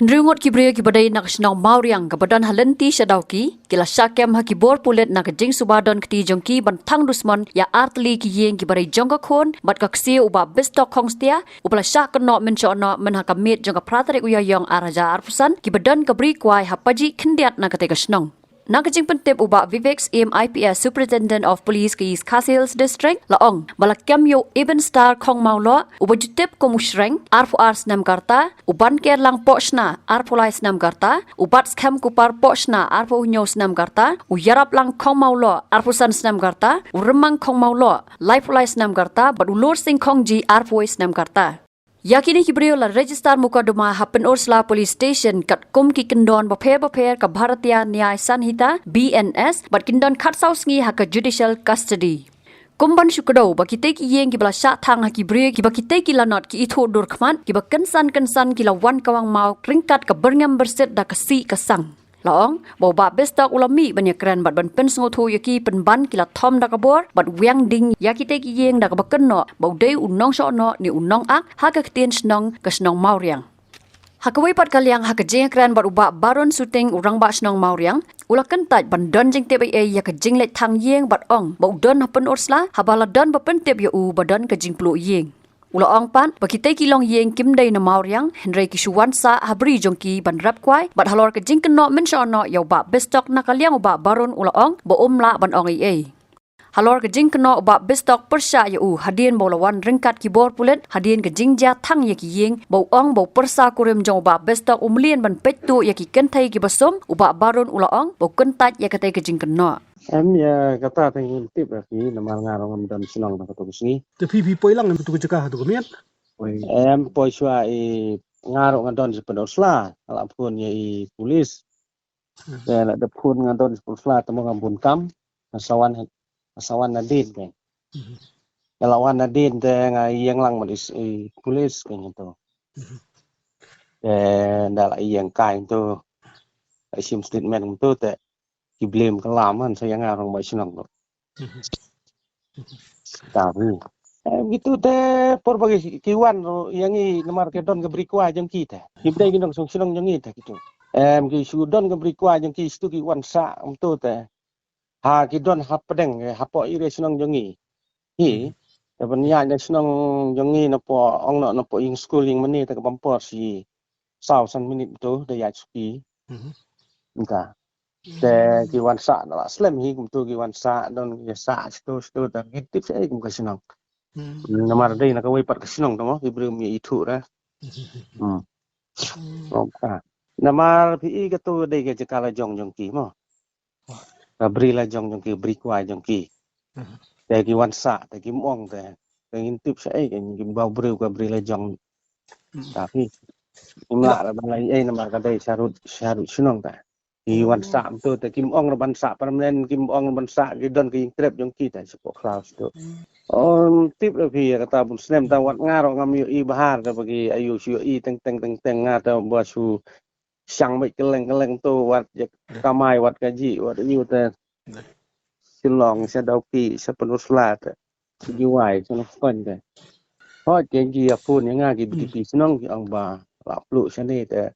Hendrungot kibrio kibadai nak senang mauriang kebadan halenti syadauki kila syakem hakibor pulet nak jing subadon keti jongki bantang dusman ya artli ki yeng kibadai jongka khon bat kaksi uba bestok kongstia upala syak kenok mencono menhakamit jongka pratari uyayong araja arpusan kibadan kabri kwai hapaji kendiat nak keteka senang. Nakajing pentip uba Vivex MIPS Superintendent of Police ke East Castle District laong balakam yo Ibn Star Kong Maulo uba jutip ko mushreng arfu ars nam karta uban ker lang pochna arfu lais nam karta ubat skam kupar pochna arfu nyos nam karta uyarap lang Kong Maulo arfu san nam karta uremang Kong Maulo life lais nam karta bat ulur sing Kong ji arfu is nam karta. Yakini kibrio la register mukaduma hapen Ursula Police Station kat kum ki kendon baper ka Bharatiya Nyay Sanhita BNS bat kendon khat sausngi haka judicial custody. Kumban syukado bakite ki yeng ki bala syak thang ha kibrio ki bakite ki lanot ki itho dur khmat ki bakensan ki la wan kawang mau ringkat ka berngam berset da kasi kasang. Laong bawa bestok ulami banyak keren bat ban pen sengotu yaki penban kila tom da kabor bat wiang ding yakite ki yeng da kabakenno bau dei unong sono ni unong ak haka ketien senong ke senong mauriang. Hakawai pat kaliang haka jeng keren bat uba baron suting urang ba senong mauriang ulakan taj ban don jeng tebe ya ka jeng let thang yeng bat ong bau don hapen Ursula habala don ba pen teb ya u badan ka jeng plu yeng. Ula ong pan bakite kilong yeng kim day na mauriang Henry Kishuwan sa habri jongki ban rap kwai bat halor ke jing keno mensono yaw ba bestok nakaliang uba baron ula ong bo umla ban ong ai. Halor ke jing keno uba bestok persya ya u hadien bo lawan ringkat kibor pulet hadien ke jing ja thang ya ki yeng bo ong bo persa kurim jong uba bestok umlien ban petu ya ki kentai ki basum uba baron ula ong bo kentat ya kate ke jing keno. Em ya kata tengin tip lagi nama ngarong am dan senang tak ketemu sini. Tapi poi lang betul cakap tu kemiat. Em poi sua ngarong ngadon sepenuh sela, kalau pun ya polis. Dan ada pun ngadon sepenuh sela temu ngambun kam, asawan nadin kan. Kalau wan nadin dengan yang lang malis polis kan itu. Dan dalam yang kain tu, isim statement tu tak. Blame kelaman saya ngarong mai senang tu. Tapi gitu teh por bagi kiwan yang ni nomor kedon ke berikwa jeng kita. Kita ini dong senang jeng kita gitu. Ki sudon ke berikwa jeng kita kiwan sa tu teh. Ha kidon ha pedeng ha po ire senang jeng ni. Hi sebenarnya yang senang jeng ni napa ong napa ing school yang meni tak pampor si 1,000 minit tu daya suki. Enggak. Te kiwan sa la slam hi kum tu kiwan sa don ya sa sto dan ngitip saya kum kasinong. Namar dei nak wai pat kasinong to mo ibrum ya itu ra. Oka. Namar pi ka tu dei ke jakala jong ki mo. Ka bri la jong ki bri kwa jong ki. Te kiwan sa te kim ong te ngitip saya kim bau bri ka bri la jong. Tapi imla la ban lai namar ka dei syarut sinong ta. Iwan sa tu te kim ong ban sa permanen kim ong ban sa gidon ki trap jong kita sepok klaus tu. Tip lebih kata bun snem ta wat ngaro ngam yo i bahar ta bagi ayu sio i teng ngata basu sang mai keleng tu wat kamai wat gaji wat yu te silong sa dauki sa penusla ta jiwai sono kon te. Ho jengi apun yang ngagi biti senong ki ong ba la plu sane te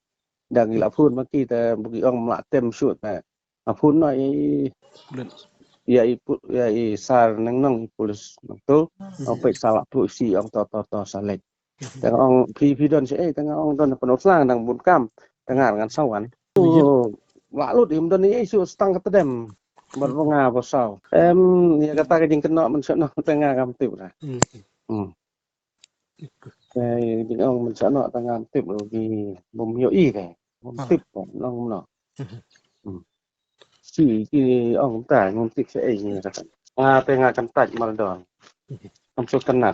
đang là phun mà khi ta bagi ông lạ tem suốt này phun nói ya sar nang polis tu ông phải salah polisi ông to saleh tengah ông phi don sẽ tengah ông don penuh selang đang bun kam tengah dengan sawan lalu di don ini isu stang ketedem berpengaruh besar ya kata kejing kena mensono tengah kam tip lah jadi ông mensono tengah tip lagi bom yoi kan tip long no si ki ông ta ngon tip sẽ như vậy tengah kam taj maldon untuk kena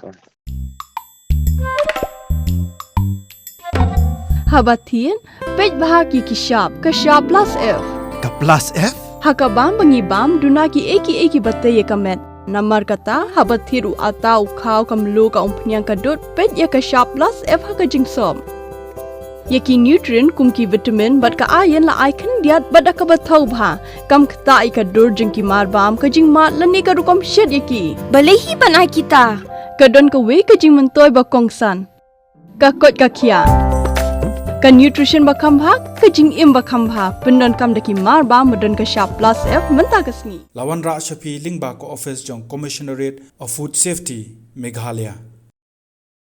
Habatin pej bahagi kishab plus F Ka plus F? Hakabam bangibam dunaki eki batte yekamet namar kata habathiru atau khau kamlu ka umpnyang kadut pej ya kishab plus F haka jingsom Yaki nutrient kumki vitamin bat ka ayan la aikan diat bada ka bathau bha kam khta ka dur jingki marbam ka jing mat lani ka rukom shed yaki balehi banai kita ka don ka we ka jing mentoy ba kongsan ka kot ka kia ka nutrition bakam bha ka jing im bakam bha pendon kam daki mar ba modon ka sharp plus F menta kasni Lawan Ra Shafi Lingba ko office jong Commissionerate of Food Safety Meghalaya